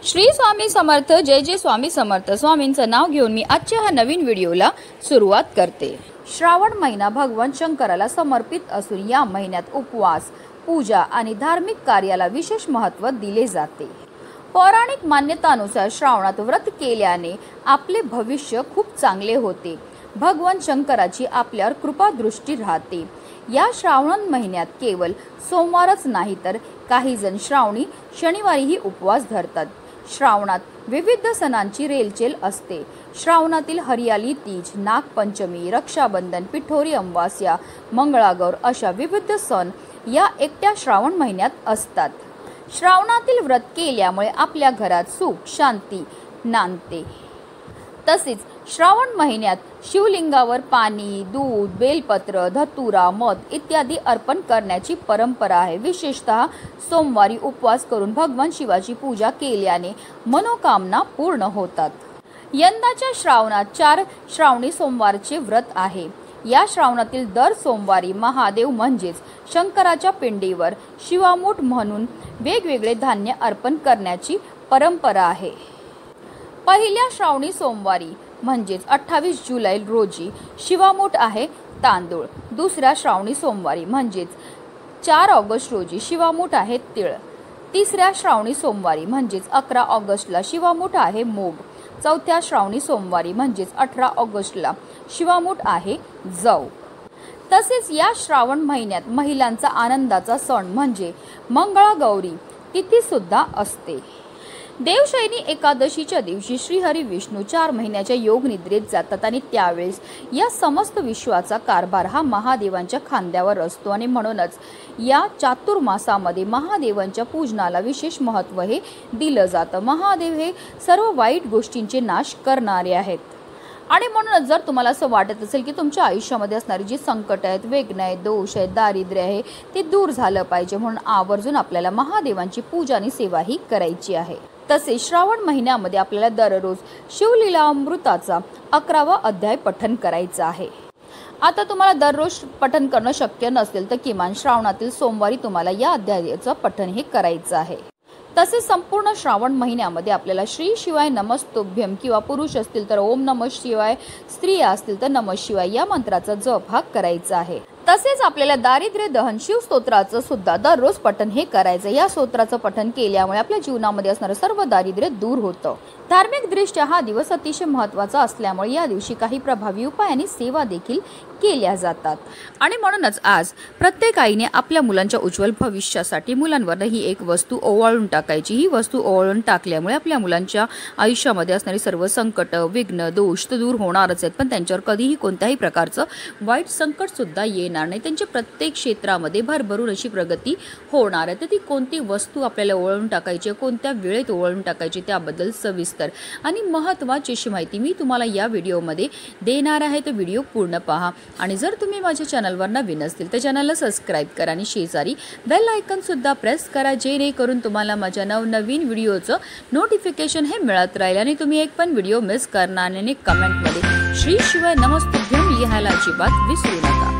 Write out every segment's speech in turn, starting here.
श्री स्वामी समर्थ। जय जय स्वामी समर्थ। स्वामींचं नाव घेऊन मी आजच्या हा नवीन व्हिडिओला सुरुवात करते। श्रावण महिना भगवान शंकराला समर्पित असून या महिन्यात उपवास, पूजा आणि धार्मिक कार्याला विशेष महत्त्व दिले जाते। पौराणिक मान्यतानुसार श्रावणात व्रत केल्याने आपले भविष्य खूप चांगले होते। भगवान शंकराची आपल्यावर कृपा दृष्टी राहते। या श्रावण महिन्यात केवळ सोमवारच नाही तर काही जण श्रावणी शनिवारीही उपवास धरतात। श्रावणात विविध सणांची रेलचेल असते। श्रावणातील हरियाली तीज, नागपंचमी, रक्षाबंधन, पिठोरी अमावास्या, मंगळागौर अशा विविध सण या एकट्या श्रावण महिन्यात असतात। श्रावणातील व्रत केल्यामुळे आपल्या घरात सुख शांती नांदते। तसेच श्रावण महिन्यात शिवलिंगावर पाणी, दूध, बेलपत्र, धतुरा, मध इत्यादी अर्पण करण्याची परंपरा आहे। विशेषतः सोमवारी उपवास करून भगवान शिवाची पूजा केल्याने मनोकामना पूर्ण होतात। यंदाच्या श्रावणात 4 श्रावणी सोमवारचे व्रत आहे। या श्रावणातील दर सोमवारी महादेव म्हणजेच शंकराच्या पिंडीवर शिवामूठ म्हणून वेगवेगळे धान्य अर्पण करण्याची परंपरा आहे। पहिल्या श्रावणी सोमवारी म्हणजेच 28 जुलै रोजी शिवामूठ आहे तांदूळ। दुसऱ्या श्रावणी सोमवारी म्हणजेच 4 ऑगस्ट रोजी शिवामूठ आहे तीळ। तिसऱ्या श्रावणी सोमवारी म्हणजेच 11 ऑगस्टला शिवामूठ आहे मूग। चौथ्या श्रावणी सोमवारी म्हणजेच 18 ऑगस्टला शिवामूठ आहे जव। तसेच या श्रावण महिन्यात महिलांचा आनंदाचा सण म्हणजे मंगळागौरी तिथी सुद्धा असते। देवशयनी एकादशीच्या दिवशी श्रीहरी विष्णू 4 महिन्याच्या योग निद्रेत जातात आणि त्यावेळेस या समस्त विश्वाचा कारभार हा महादेवांच्या खांद्यावर असतो आणि म्हणूनच या चातुर्मासामध्ये महादेवांच्या पूजनाला विशेष महत्त्व हे दिलं जातं। महादेव हे सर्व वाईट गोष्टींचे नाश करणारे आहेत आणि म्हणूनच जर तुम्हाला असं वाटत असेल की तुमच्या आयुष्यामध्ये असणारी जी संकट आहेत, वेदना आहेत, दोष आहेत, दारिद्र्य आहे ते दूर झालं पाहिजे म्हणून आवर्जून आपल्याला महादेवांची पूजा आणि सेवा ही करायची आहे। तसेच श्रावण महिन्यामध्ये आपल्याला दररोज शिवलीला अमृताचा 11वा अध्याय पठण करायचा आहे। आता तुम्हाला दररोज पठण करणं शक्य नसेल तर किमान श्रावणातील सोमवारी तुम्हाला या अध्यायाचं पठण हे करायचं आहे। तसेच संपूर्ण श्रावण महिन्यामध्ये आपल्याला श्री शिवाय नमस्तुभ्यम किंवा पुरुष असतील तर ओम नमः शिवाय, स्त्रिया असतील तर नमः शिवाय या मंत्राचा जप हा करायचा आहे। तसेच आपल्याला दारिद्र्य दहन शिव स्तोत्राचं सुद्धा दररोज पठण हे करायचं। या स्तोत्राचं पठण केल्यामुळे आपल्या जीवनामध्ये असणारं सर्व दारिद्र्य दूर होतं। धार्मिक दृष्ट्या हा दिवस अतिशय महत्त्वाचा असल्यामुळे या दिवशी काही प्रभावी उपाय आणि सेवा देखील केल्या जातात आणि म्हणूनच आज प्रत्येक आईने आपल्या मुलांच्या उज्ज्वल भविष्यासाठी मुलांवर ही एक वस्तू ओवाळून टाकायची। ही वस्तू ओवाळून टाकल्यामुळे आपल्या मुलांच्या आयुष्यामध्ये असणारी सर्व संकट, विघ्न, दोष तर दूर होणारच आहेत, पण त्यांच्यावर कधीही कोणत्याही प्रकारचं वाईट संकट सुद्धा येणार नाही। त्यांच्या प्रत्येक क्षेत्रामध्ये भरभरून अशी प्रगती होणार आहे। तर ती कोणती वस्तू आपल्याला ओवाळून टाकायची, कोणत्या वेळेत ओवाळून टाकायची त्याबद्दल सविस्तर आणि महत्त्वाची अशी माहिती मी तुम्हाला या व्हिडिओमध्ये देणार आहे। तर व्हिडिओ पूर्ण पहा आणि जर तुम्ही माझ्या चॅनलवर नवीन असतील तर चॅनलला सबस्क्राईब करा आणि शेजारी बेल आयकॉन सुद्धा प्रेस करा जेणेकरून तुम्हाला माझ्या नवनवीन व्हिडिओचं नोटिफिकेशन हे मिळत राहील आणि तुम्ही एक पण व्हिडिओ मिस करणार नाही। कमेंटमध्ये श्री शिवाय नमस्तुभ्यम लिहायला अजिबात विसरू नका।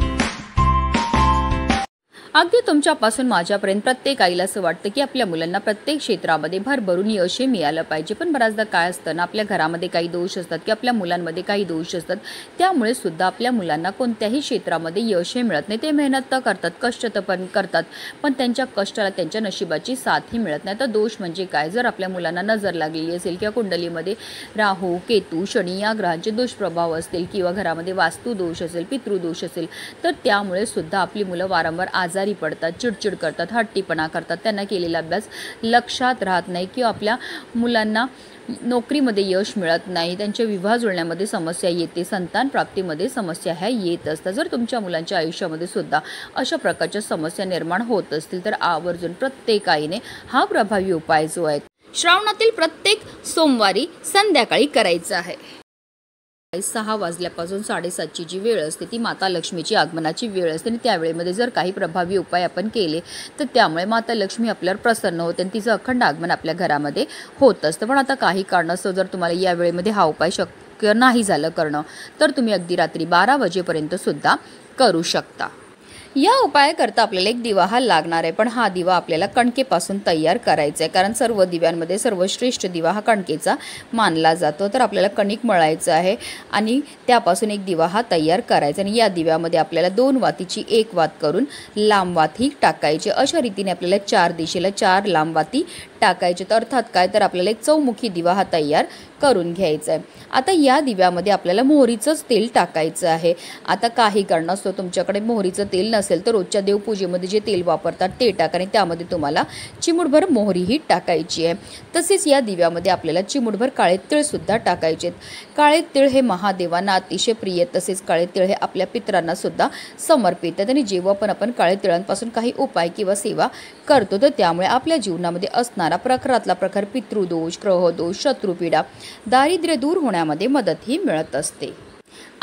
अगदी तुमच्यापासून माझ्यापर्यंत प्रत्येक आईला असं वाटतं की आपल्या मुलांना प्रत्येक क्षेत्रामध्ये भरभरून यश मिळालं पाहिजे, पण बऱ्याचदा काय असतं ना, आपल्या घरामध्ये काही दोष असतात की आपल्या मुलांमध्ये काही दोष असतात, त्यामुळे सुद्धा आपल्या मुलांना कोणत्याही क्षेत्रामध्ये यश मिळत नाही। ते मेहनत तर करतात, कष्ट तर पण करतात, पण त्यांच्या कष्टाला त्यांच्या नशिबाची साथही मिळत नाही। तर दोष म्हणजे काय, जर आपल्या मुलांना नजर लागलेली असेल किंवा कुंडलीमध्ये राहू, केतू, शनी या ग्रहांचे दुष्प्रभाव असतील किंवा घरामध्ये वास्तू दोष असेल, पितृदोष असेल तर त्यामुळे सुद्धा आपली मुलं वारंवार आजारी पडतात, चिडचिड करतात, हट्टीपणा करतात, त्यांना केलेला अभ्यास लक्षात राहत नाही किंवा आपल्या मुलांना नोकरीमध्ये यश मिळत नाही, त्यांच्या विवाह जुळण्यामध्ये समस्या येते, संतान प्राप्तीमध्ये समस्या ह्या येत असतात। जर तुमच्या मुलांच्या आयुष्यामध्ये सुद्धा अशा प्रकारच्या समस्या निर्माण होत असतील तर आवर्जून प्रत्येक आईने हा प्रभावी उपाय जो आहे श्रावणातील प्रत्येक सोमवारी संध्याकाळी करायचा आहे। 6 वाजल्यापासून 7:30ची जी वेळ असते ती माता लक्ष्मीची आगमनाची वेळ असते आणि त्या वेळेमध्ये जर काही प्रभावी उपाय आपण केले तर त्यामुळे माता लक्ष्मी आपल्यावर प्रसन्न होते आणि तिचं अखंड आगमन आपल्या घरामध्ये होत असतं। पण आता काही कारणास्तव जर तुम्हाला या वेळेमध्ये हा उपाय शक्य नाही झालं करणं तर तुम्ही अगदी रात्री 12 वाजेपर्यंत सुद्धा करू शकता। या उपायाकरता आपल्याला एक दिवा हा लागणार आहे, पण हा दिवा आपल्याला कणकेपासून तयार करायचा आहे, कारण सर्व दिव्यांमध्ये सर्वश्रेष्ठ दिवा हा कणकेचा मानला जातो। तर आपल्याला कणिक मळायचं आहे आणि त्यापासून एक दिवा हा तयार करायचा आणि या दिव्यामध्ये आपल्याला 2 वातीची 1 वात करून लांब वात ही टाकायची। अशा रीतीने आपल्याला 4 दिशेला 4 लांब वाती टाकायचे। तर अर्थात काय, तर आपल्याला एक चौमुखी दिवा हा तयार करून घ्यायचा आहे। आता या दिव्यामध्ये आपल्याला मोहरीचंच तेल टाकायचं आहे। आता काही कारणास्तव तुमच्याकडे मोहरीचं तेल नसेल तर रोजच्या देवपूजेमध्ये जे तेल वापरतात ते टाका आणि त्यामध्ये तुम्हाला चिमूटभर मोहरी ही टाकायची आहे। तसेच या दिव्यामध्ये आपल्याला चिमूटभर काळे तीळ सुद्धा टाकायचे। काळे तीळ हे महादेवांना अतिशय प्रिय, तसेच काळे तीळ हे आपल्या पितरांना सुद्धा समर्पित आहेत आणि जेव्हा पण आपण काळे तिळांपासून काही उपाय किंवा सेवा करतो तर त्यामुळे आपल्या जीवनामध्ये असणारा प्रखरातला प्रखर पितृदोष, ग्रहदोष, शत्रुपीडा, दारिद्र्य दूर होण्यामध्ये मदत ही मिळत असते।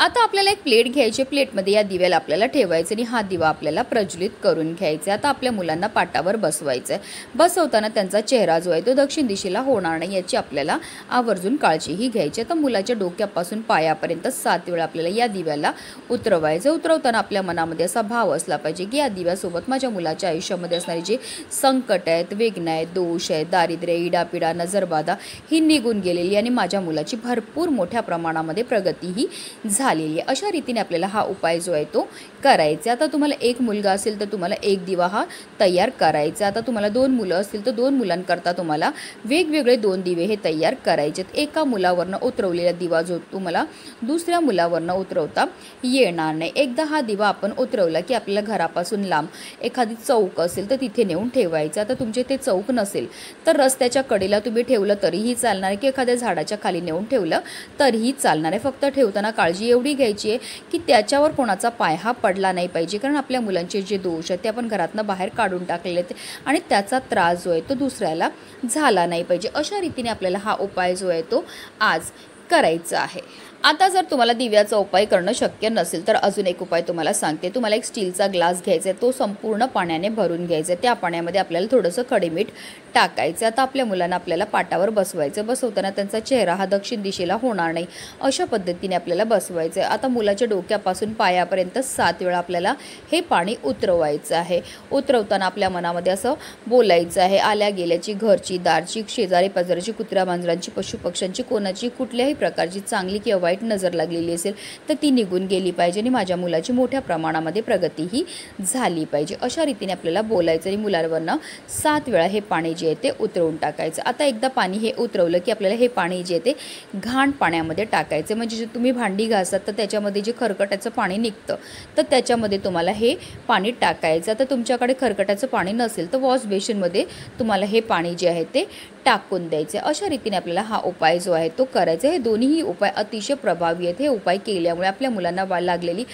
आता आपल्याला एक प्लेट घ्यायची, प्लेटमध्ये या दिव्याला आपल्याला ठेवायचं आणि हा दिवा आपल्याला प्रज्वलित करून घ्यायचा। आता आपल्या मुलांना पाटावर बसवायचं आहे। बसवताना त्यांचा चेहरा जो आहे तो दक्षिण दिशेला होणार नाही याची आपल्याला आवर्जून काळजीही घ्यायची। आता मुलाच्या डोक्यापासून पायापर्यंत 7 वेळा आपल्याला या दिव्याला उतरवायचं। उतरवताना आपल्या मनामध्ये असा भाव असला पाहिजे की या दिव्यासोबत माझ्या मुलाच्या आयुष्यामध्ये असणारे जे संकट आहेत, विघ्न आहेत, दोष आहेत, दारिद्र्य, इडापिडा, नजरबाधा ही निघून गेलेली आणि माझ्या मुलाची भरपूर मोठ्या प्रमाणामध्ये प्रगती ही झालेली आहे। अशा रीतीने आपल्याला हा उपाय जो आहे तो करायचा। आता तुम्हाला एक मुलगा असेल तर तुम्हाला एक दिवा हा तयार करायचा। आता तुम्हाला 2 मुलं असतील तर 2 मुलांकरता तुम्हाला वेगवेगळे 2 दिवे हे तयार करायचे। एका मुलावरनं उतरवलेला दिवा जो तुम्हाला दुसऱ्या मुलावरनं उतरवता येणार नाही। एकदा हा दिवा आपण उतरवला की आपल्याला घरापासून लांब एखादी चौक असेल तर तिथे नेऊन ठेवायचं। आता तुमचे ते चौक नसेल तर रस्त्याच्या कडेला तुम्ही ठेवलं तरीही चालणार आहे की एखाद्या झाडाच्या खाली नेऊन ठेवलं तरीही चालणार आहे। फक्त ठेवताना काळजी एवढी घ्यायची आहे की त्याच्यावर कोणाचा पाय हा पडला नाही पाहिजे, कारण आपल्या मुलांचे जे दोष आहेत ते आपण घरातनं बाहेर काढून टाकलेले आहेत आणि त्याचा त्रास जो आहे तो दुसऱ्याला झाला नाही पाहिजे। अशा रीतीने आपल्याला हा उपाय जो आहे तो आज करायचा आहे। आता जर तुम्हाला दिव्याचा उपाय करणं शक्य नसेल तर अजून एक उपाय तुम्हाला सांगते। तुम्हाला एक स्टीलचा ग्लास घ्यायचा आहे, तो संपूर्ण पाण्याने भरून घ्यायचा आहे। त्या पाण्यामध्ये आपल्याला थोडंसं खडे मीठ टाकायचं। आता आपल्या मुलांना आपल्याला पाटावर बसवायचं। बसवताना त्यांचा चेहरा हा दक्षिण दिशेला होणार नाही अशा पद्धतीने आपल्याला बसवायचं आहे। आता मुलाच्या डोक्यापासून पायापर्यंत 7 वेळा आपल्याला हे पाणी उतरवायचं आहे। उतरवताना आपल्या मनामध्ये असं बोलायचं आहे, आल्या गेल्याची, घरची, दारची, शेजारी पाजाराची, कुत्र्या मांजरांची, पशुपक्ष्यांची, कोणाची कुठल्याही प्रकारची चांगली किंवा वाईट नजर लागलेली असेल तर ती निघून गेली पाहिजे आणि माझ्या मुलाची मोठ्या प्रमाणामध्ये प्रगती ही झाली पाहिजे। अशा रीतीने आपल्याला बोलायचं आणि मुलांवरनं 7 वेळा हे पाणी जे आहे ते उतरवून टाकायचं। आता एकदा पाणी हे उतरवलं की आपल्याला हे पाणी जे आहे ते घाण पाण्यामध्ये टाकायचं। म्हणजे जे तुम्ही भांडी घासतात तर त्याच्यामध्ये जे खरकट्याचं पाणी निघतं तर त्याच्यामध्ये तुम्हाला हे पाणी टाकायचं। आता तुमच्याकडे खरकट्याचं पाणी नसेल तर वॉश बेसिनमध्ये तुम्हाला हे पाणी जे आहे ते टाकून द्यायचे। अशा रीतीने आपल्याला हा उपाय जो आहे तो करायचा। हे दोन्हीही उपाय अतिशय प्रभावी आहेत। हे उपाय केल्यामुळे आपल्या मुलांना लागलेली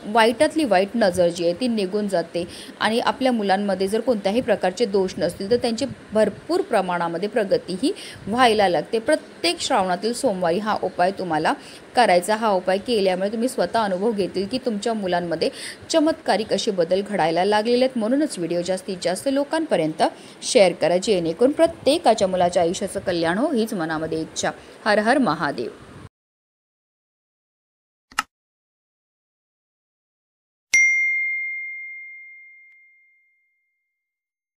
वाईटातली वाईट नजर जी आहे ती निघून जाते आणि आपल्या मुलांमध्ये जर कोणत्याही प्रकारचे दोष नसतील तर त्यांची भरपूर प्रमाणामध्ये प्रगती ही व्हायला लागते। प्रत्येक श्रावणातील सोमवारी हा उपाय तुम्हाला करायचा। हा उपाय केल्यामुळे तुम्ही स्वतः अनुभव घेतील की तुमच्या मुलांमध्ये चमत्कारिक असे बदल घडायला लागलेले आहेत। म्हणूनच व्हिडिओ जास्तीत जास्त लोकांपर्यंत शेअर करा जेणेकरून प्रत्येकाच्या मुलाच्या आयुष्याचं कल्याण हो हीच मनामध्ये इच्छा। हर हर महादेव।